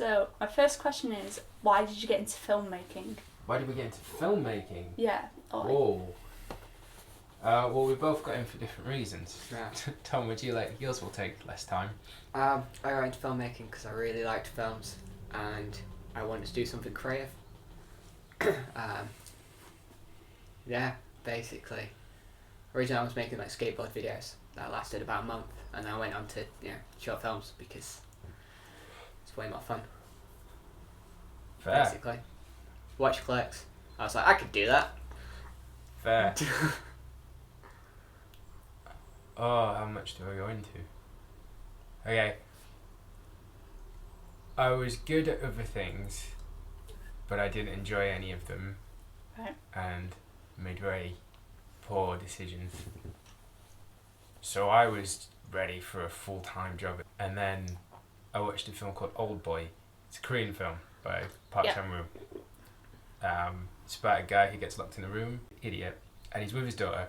So, my first question is, why did you get into filmmaking? Why did we get into filmmaking? Yeah. Whoa. Well, we both got in for different reasons. Yeah. Tom, would you like... Yours will take less time. I got into filmmaking because I really liked films and I wanted to do something creative. Yeah, basically. Originally I was making like skateboard videos that lasted about a month, and then I went on to short films because it's way more fun. Fair. Basically. Watch Clerks. I was like, I could do that. Fair. Oh, how much do I go into? Okay. I was good at other things, but I didn't enjoy any of them. Right. And made very poor decisions. So I was ready for a full-time job. And then I watched a film called Old Boy. It's a Korean film by Park Chan-wook. It's about a guy who gets locked in a room, idiot, and he's with his daughter.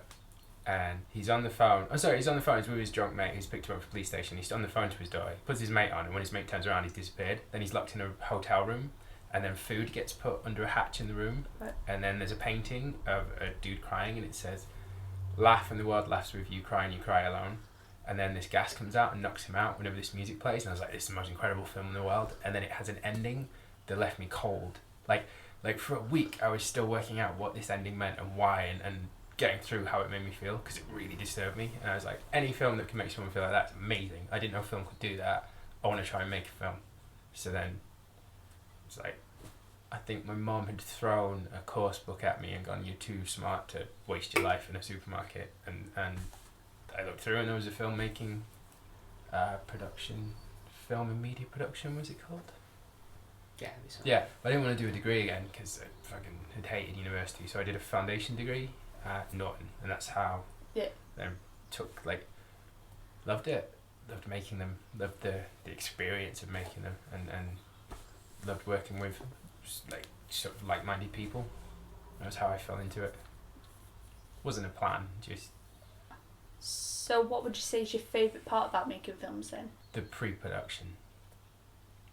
And he's on the phone. He's with his drunk mate who's picked him up from the police station. He's on the phone to his daughter. He puts his mate on, and when his mate turns around, he's disappeared. Then he's locked in a hotel room, and then food gets put under a hatch in the room. Right. And then there's a painting of a dude crying, and it says, "Laugh and the world laughs with you, cry and you cry alone." And then this gas comes out and knocks him out whenever this music plays. And I was like, this is the most incredible film in the world. And then it has an ending that left me cold. Like for a week, I was still working out what this ending meant and why, and getting through how it made me feel, because it really disturbed me. And I was like, any film that can make someone feel like that's amazing. I didn't know film could do that. I want to try and make a film. So then it's like, I think my mom had thrown a course book at me and gone, "You're too smart to waste your life in a supermarket." And I looked through, and there was a filmmaking production, film and media production, was it called? Yeah. Yeah, but I didn't want to do a degree again because I fucking had hated university, so I did a foundation degree at Norton, and that's how I took, loved it, loved making them, loved the experience of making them, and loved working with sort of like-minded people. That was how I fell into it. Wasn't a plan, just... So what would you say is your favourite part about making films then? The pre-production.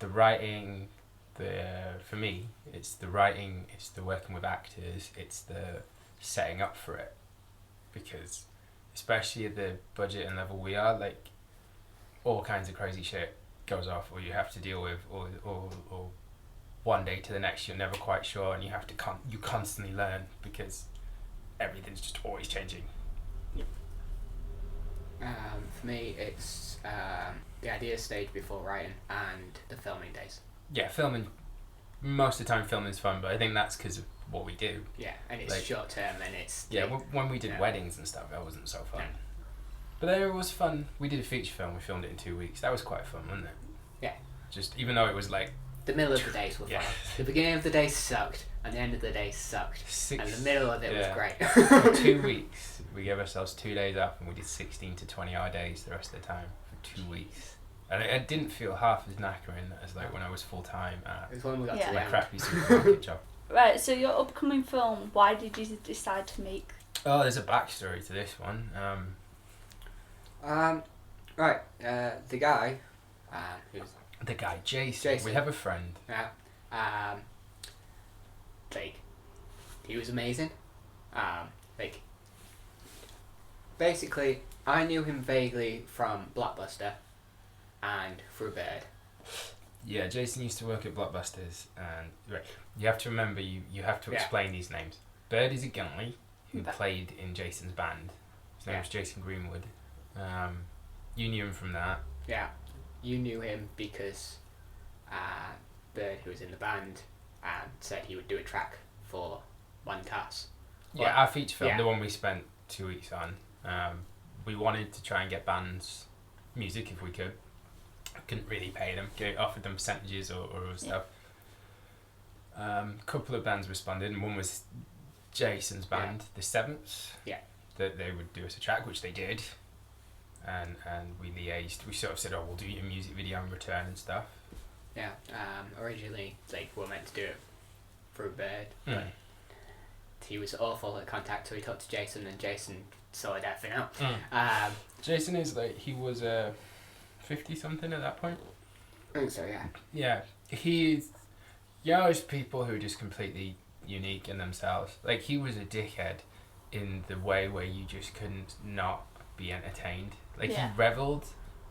The writing, for me, it's the writing, it's the working with actors, it's the setting up for it. Because, especially at the budget and level we are, all kinds of crazy shit goes off, or you have to deal with, or one day to the next you're never quite sure, and you have to you constantly learn because everything's just always changing. For me, it's the idea stage before writing and the filming days. Yeah, filming. Most of the time, filming's fun, but I think that's because of what we do. Yeah, and it's short term, and it's... Yeah, when we did weddings and stuff, that wasn't so fun. Yeah. But there was fun. We did a feature film. We filmed it in 2 weeks. That was quite fun, wasn't it? Yeah. Just even though it was the middle of the days were fun. The beginning of the day sucked, and the end of the day sucked. And the middle of it was great. For 2 weeks, we gave ourselves 2 days off, and we did 16 to 20 hour days the rest of the time for 2 weeks. And it didn't feel half as knackering as when I was full time at it was when we got to my crappy supermarket job. Right, so your upcoming film, why did you decide to make? Oh, there's a backstory to this one. The guy, who's... The guy, Jason. We have a friend. Yeah. He was amazing. Basically, I knew him vaguely from Blockbuster and through Bird. Yeah, Jason used to work at Blockbusters, and you have to remember, you have to explain these names. Bird is a guy who played in Jason's band. His name was Jason Greenwood. You knew him from that. Yeah, you knew him because Bird, who was in the band, said he would do a track for One Task. Yeah, our feature film, the one we spent 2 weeks on. We wanted to try and get bands music if we could. Couldn't really pay them. Offered them percentages or stuff. A couple of bands responded, and one was Jason's band, The Sevenths. Yeah. That they would do us a track, which they did. And we liaised. We sort of said, we'll do your music video in return and stuff. Yeah. Originally, we were meant to do it through Bird, but he was awful at contact, so he talked to Jason, and Jason sorted everything out. Jason is he was 50 something at that point. I think so, yeah. Yeah, he's, there's people who are just completely unique in themselves. Like, he was a dickhead in the way where you just couldn't not be entertained. Like, Yeah. he revelled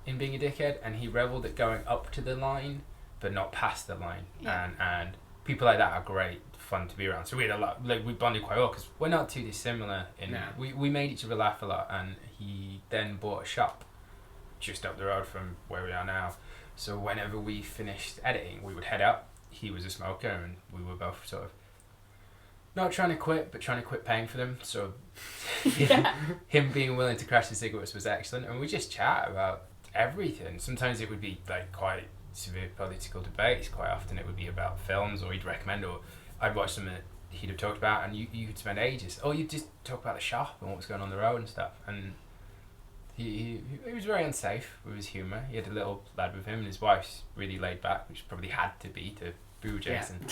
in being a dickhead, and he revelled at going up to the line, but not past the line. Yeah. And people like that are great fun to be around. So we had a lot, like, we bonded quite well because we're not too dissimilar. No. We made each other laugh a lot, and he then bought a shop just up the road from where we are now. So whenever we finished editing, we would head up. He was a smoker, and we were both sort of not trying to quit, but trying to quit paying for them. So Yeah. him being willing to crash the cigarettes was excellent, and we just chat about everything. Sometimes it would be like quite severe political debates. Quite often it would be about films, or he'd recommend, or I'd watch something that he'd have talked about, and you could spend ages. Or you'd just talk about the shop and what was going on the road and stuff. And he was very unsafe with his humour. He had a little lad with him, and his wife's really laid back, which probably had to be to boo Jason.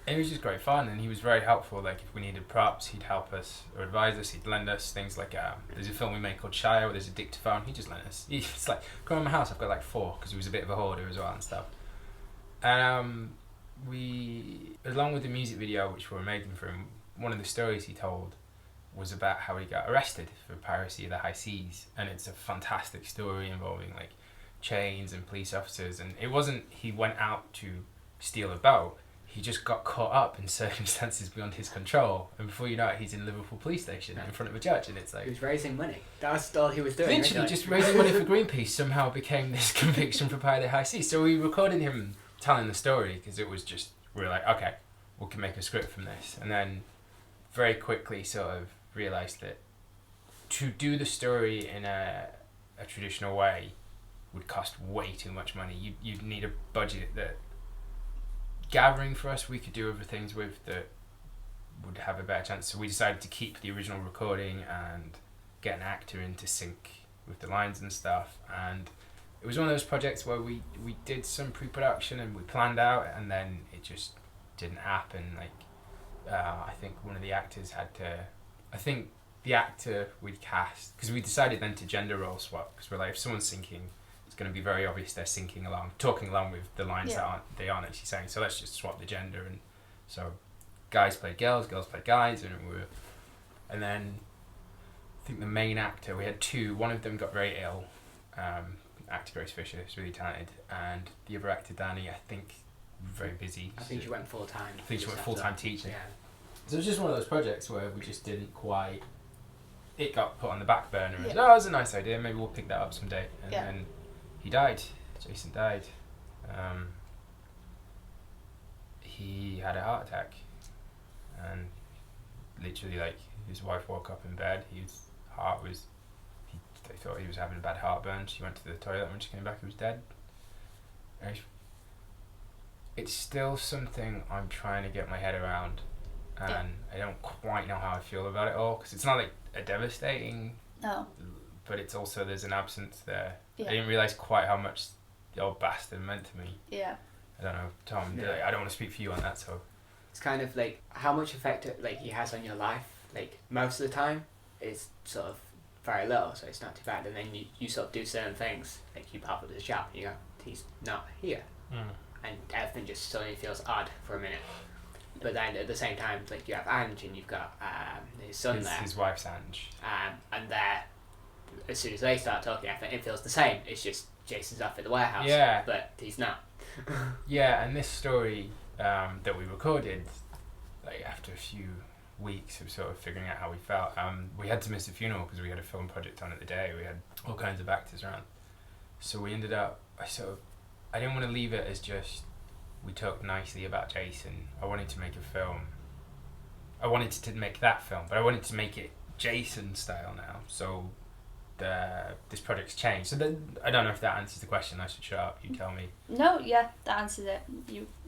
It was just great fun, and he was very helpful. Like, if we needed props, he'd help us or advise us. He'd lend us things like there's a film we made called Shire where there's a dictaphone. He just lent us. He's like, come on my house. I've got like 4 because he was a bit of a hoarder as well and stuff. And we, along with the music video which we were making for him, one of the stories he told was about how he got arrested for piracy of the high seas, and it's a fantastic story involving like chains and police officers. And it wasn't he went out to steal a boat. He just got caught up in circumstances beyond his control, and before you know it, he's in Liverpool police station in front of a judge, and it's like He was raising money. That's all he was doing. literally Really. just raising money for Greenpeace somehow became this conviction for piracy of the high seas. So we recorded him telling the story because it was just, we were like, okay, we can make a script from this, and then very quickly sort of realised that to do the story in a traditional way would cost way too much money. You'd need a budget that gathering for us we could do other things with that would have a better chance. So we decided to keep the original recording and get an actor in to sync with the lines and stuff. And it was one of those projects where we did some pre-production and we planned out, and then it just didn't happen. Like I think one of the actors had to, I think the actor we'd cast, because we decided then to gender role swap, because we're like, if someone's syncing, it's going to be very obvious they're syncing along, talking along with the lines that they aren't actually saying. So let's just swap the gender. And so guys played girls, girls played guys, and then I think the main actor, we had 2. One of them got very ill. Actor Grace Fisher is really talented, and the other actor Danny, I think, very busy. I think she went full time. I think she went full time teaching. Yeah. So it was just one of those projects where we just didn't quite. It got put on the back burner. And, Yeah. oh, it was a nice idea. Maybe we'll pick that up someday. And Yeah. then he died. Jason died. He had a heart attack, and literally, like, his wife woke up in bed. They thought he was having a bad heartburn. She went to the toilet. When she came back, he was dead. And it's still something I'm trying to get my head around, and I don't quite know how I feel about it all, because it's not like a devastating, No. but it's also, there's an absence there. Yeah. I didn't realise quite how much the old bastard meant to me. Yeah. I don't know, Tom, Yeah. I don't want to speak for you on that, so. It's kind of like how much effect like he has on your life. Like most of the time, it's sort of very little, so it's not too bad. And then you sort of do certain things, like you pop up to the shop, and you go, he's not here, and everything just suddenly feels odd for a minute. But then at the same time, like, you have Ange and you've got his son there, His wife's Ange. and as soon as they start talking, I think it feels the same. It's just Jason's off at the warehouse, Yeah. but he's not. Yeah, and this story that we recorded, like, after a few weeks of sort of figuring out how we felt, we had to miss the funeral because we had a film project on at the day. We had all kinds of actors around, so we ended up, I didn't want to leave it as just we talked nicely about Jason. I wanted to make a film. I wanted to make that film, but I wanted to make it Jason style now. So this project's changed. So I don't know if that answers the question. I should shut up. You tell me. No, yeah, that answers it.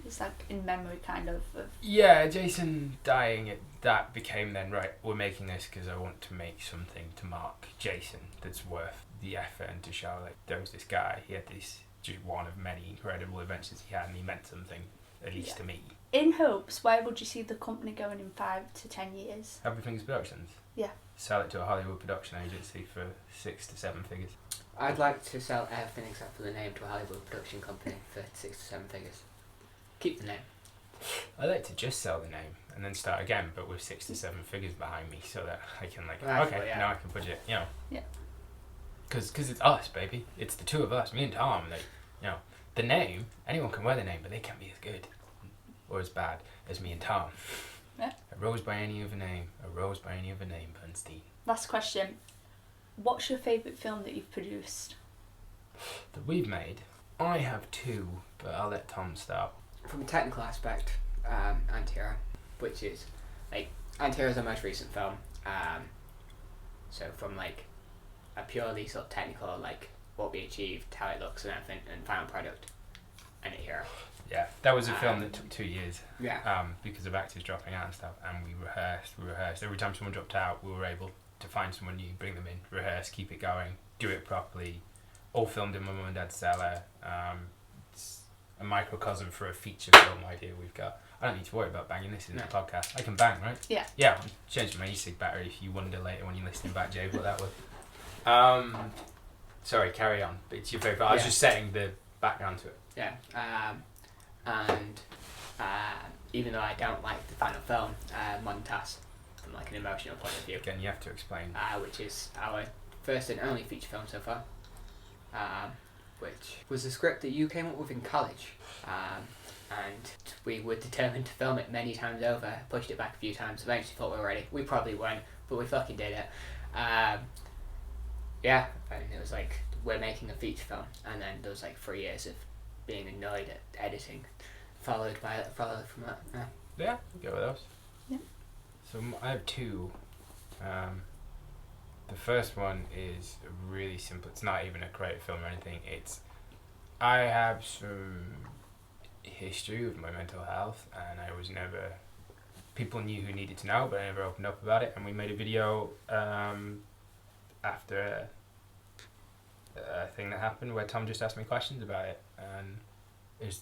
It's like in memory, kind of. Yeah, Jason dying, that became then, right, we're making this because I want to make something to mark Jason that's worth the effort, and to show, like, there was this guy, he had this, just one of many incredible adventures he had, and he meant something, at least to me. In hopes, where would you see the company going in 5 to 10 years? Happy Things Productions? Yeah. Sell it to a Hollywood production agency for 6 to 7 figures. I'd like to sell everything except for the name to a Hollywood production company for 6 to 7 figures. Keep the name. I like to just sell the name and then start again, but with 6 to 7 figures behind me, so that I can Well, okay, yeah. now I can budget, you know. Yeah. Because it's us, baby. It's the two of us, me and Tom. Like, you know, the name, anyone can wear the name, but they can't be as good or as bad as me and Tom. Yeah. A rose by any other name, a rose by any other name, Bernstein. Last question. What's your favourite film that you've produced? That we've made. I have 2, but I'll let Tom start. From a technical aspect, Antihero, which is like Antihero is our most recent film. So from like a purely sort of technical, like what we achieved, how it looks and everything, and final product, Antihero. Yeah, that was a film that took 2 years. Yeah. Because of actors dropping out and stuff, and we rehearsed. Every time someone dropped out, we were able to find someone new, bring them in, rehearse, keep it going, do it properly. All filmed in my mum and dad's cellar. It's a microcosm for a feature film idea we've got. I don't need to worry about banging this into the podcast. I can bang, right? Yeah. Yeah, I'm changing my e-cig battery if you wonder later when you're listening back, Jay, what that was. Sorry, carry on. It's your favourite. I was just setting the background to it. Yeah. And even though I don't like the final film, Montas, from like an emotional point of view, Again, you have to explain. which is our first and only feature film so far, which was a script that you came up with in college, and we were determined to film it many times over, pushed it back a few times, eventually thought we were ready. We probably weren't, but we fucking did it. Yeah, and it was like, we're making a feature film, and then there was like 3 years of being annoyed at editing, followed from that. Yeah. Yeah, I'll go with those. Yeah. So I have 2. The first one is really simple. It's not even a great film or anything. I have some history with my mental health, and I was never. People knew who needed to know, but I never opened up about it. And we made a video after a thing that happened where Tom just asked me questions about it, and it was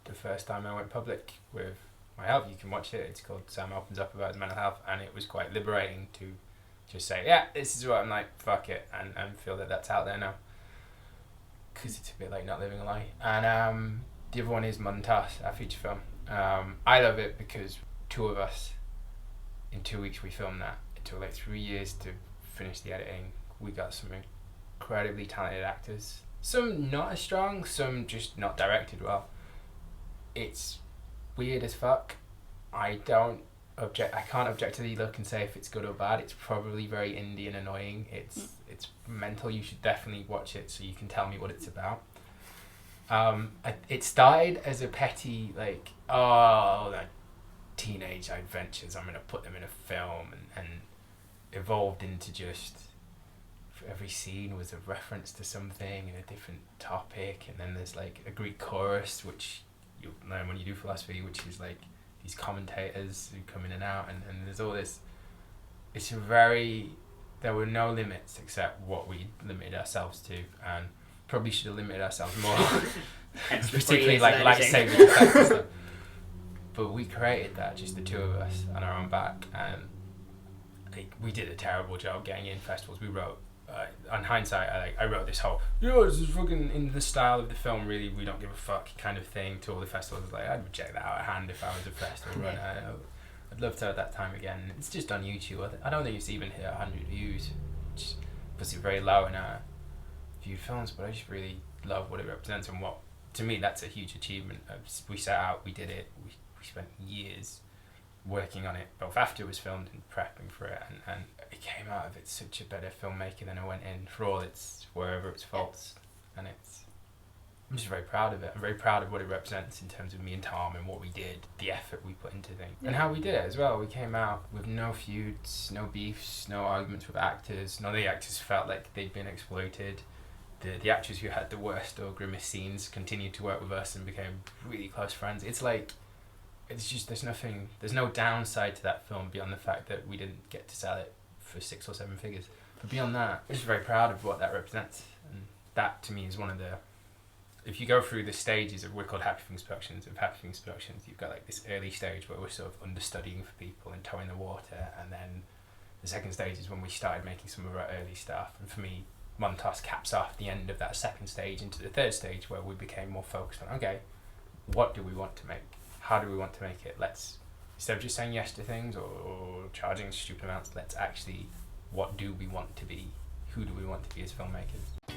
the first time I went public with my health. You can watch it. It's called Sam Opens Up About His Mental Health, and it was quite liberating to just say, yeah, this is what I'm like, fuck it, and feel that that's out there now. Because it's a bit like not living a lie. And the other one is Montas, our feature film. I love it because 2 of us, in 2 weeks we filmed that. It took like 3 years to finish the editing. We got some incredibly talented actors. Some not as strong, some just not directed well. It's weird as fuck. I can't objectively look and say if it's good or bad. It's probably very indie and annoying. It's mental. You should definitely watch it so you can tell me what it's about. It started as a petty like, the teenage adventures, I'm gonna put them in a film, and evolved into just every scene was a reference to something and a different topic, and then there's like a Greek chorus which you'll learn when you do philosophy, which is like these commentators who come in and out, and there's all this. There were no limits except what we limited ourselves to, and probably should have limited ourselves more. Particularly like lightsaber effects and stuff. But we created that, just the 2 of us on our own back, and like, we did a terrible job getting in festivals. We wrote, on hindsight, I wrote this whole, this is fucking in the style of the film, really, we don't give a fuck kind of thing to all the festivals. Like, I'd reject that out of hand if I was a festival runner. I'd love to have that time again. It's just on YouTube. I don't think it's even hit 100 views, which puts it very low in our viewed films, but I just really love what it represents, and what, to me, that's a huge achievement. We set out, we did it, we spent years working on it, both after it was filmed and prepping for it, and it came out of it such a better filmmaker than I went in, for all its wherever its faults, and I'm just very proud of it. I'm very proud of what it represents in terms of me and Tom and what we did, the effort we put into things, and how we did it as well. We came out with no feuds, no beefs, no arguments with actors. None of the actors felt like they'd been exploited. The actors who had the worst or grimmest scenes continued to work with us and became really close friends. It's just, there's no downside to that film beyond the fact that we didn't get to sell it for 6 or 7 figures. But beyond that, I'm just very proud of what that represents. And that, to me, is one of the... If you go through the stages of, we're called Happy Things Productions, you've got like this early stage where we're sort of understudying for people and towing the water, and then the second stage is when we started making some of our early stuff. And for me, Montas caps off the end of that second stage into the third stage, where we became more focused on, okay, what do we want to make? How do we want to make it? Let's, instead of just saying yes to things or charging stupid amounts, let's actually, what do we want to be? Who do we want to be as filmmakers?